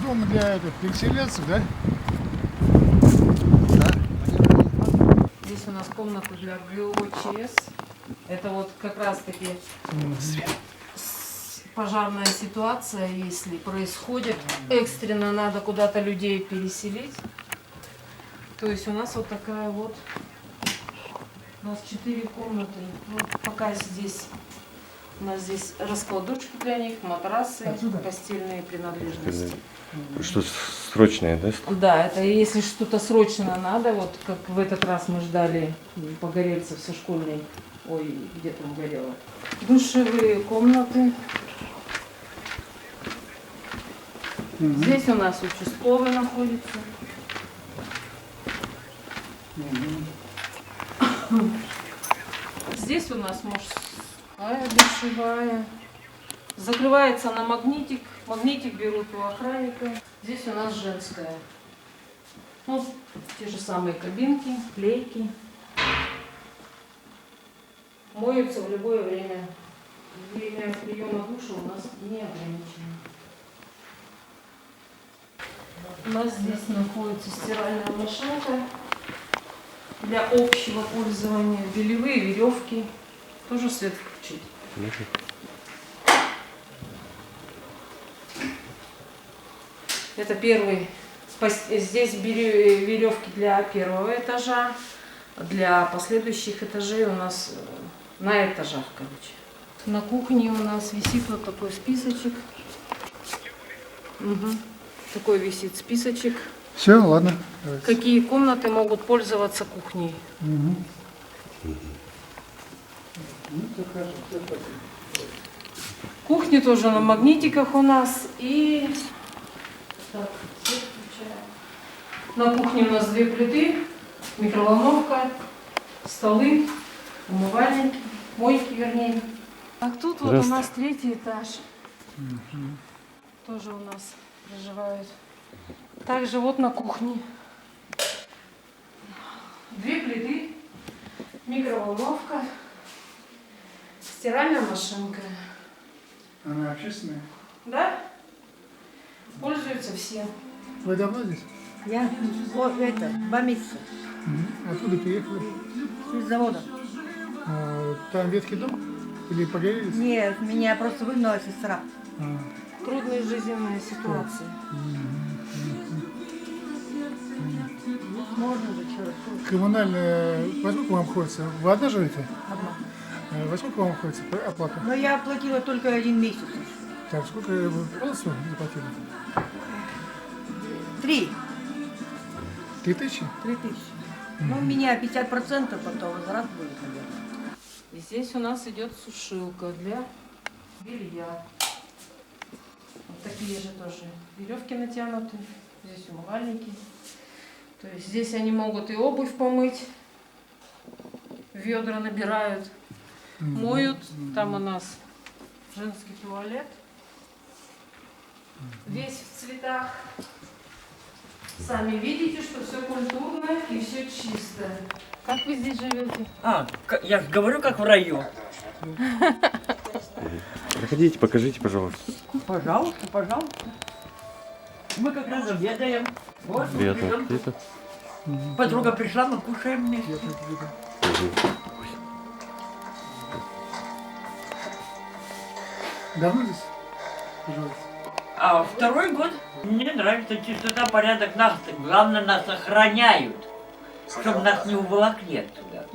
дом для переселенцев, да? Здесь у нас комната для ГОЧС. Это вот как раз таки пожарная ситуация, если происходит, экстренно надо куда-то людей переселить. То есть у нас вот такая вот, у нас 4 комнаты. Вот пока здесь, у нас здесь раскладушки для них, матрасы, постельные принадлежности. Что срочное, да? Да, это если что-то срочно надо, вот как в этот раз мы ждали погорельцев со школьной, ой, где там горело. Душевые комнаты. Здесь у нас участковый находится. Здесь у нас мужская душевая. Закрывается на магнитик. Магнитик берут у охранника. Здесь у нас женская. Ну, те же самые кабинки, клейки. Моются в любое время. Время приема душа у нас не ограничено. У нас здесь находится стиральная машинка для общего пользования. Белевые веревки. Тоже свет включить. Это первый. Здесь веревки для первого этажа. Для последующих этажей у нас на этажах, короче. На кухне у нас висит вот такой списочек. Угу. Такой висит списочек. Все, ладно. Давайте. Какие комнаты могут пользоваться кухней. Угу. Кухня тоже на магнитиках у нас. И так, свет включаем. На кухне у нас 2 плиты, микроволновка, столы, умывальники, мойки вернее. А тут вот у нас 3-й этаж. Тоже у нас проживают. Также вот на кухне 2 плиты, микроволновка, стиральная машинка. Она общественная? Да? Пользуются все. Вы давно здесь? Я вот это, 2 месяца. Угу. Откуда приехали? Из завода. Там ветхий дом? Или погорелись? Нет, меня просто выгнала сестра. Трудная жизненная ситуация. Можно же человек. Коммунальная, во сколько вам обходится? Вы одна живете? Одна. Во сколько вам обходится оплата? Но я оплатила только 1 месяц. Так, сколько вы полностью заплатили? 3. 3000? 3000. Ну, у меня 50%, потом возврат будет, наверное. И здесь у нас идет сушилка для белья. Вот такие же тоже веревки натянуты. Здесь умывальники. То есть здесь они могут и обувь помыть. Ведра набирают. Моют. Там у нас женский туалет. Весь в цветах. Сами видите, что все культурно и все чисто. Как вы здесь живете? Я же говорю, как в раю. Проходите, покажите, пожалуйста. Пожалуйста, пожалуйста. Мы как раз обедаем. Вот, мы Приятно. берем. Это. Подруга пришла, мы кушаем вместе. Давно здесь живете? А 2-й год мне нравится чистота, порядок. Нас, главное, нас охраняют, чтобы нас не уволокли оттуда.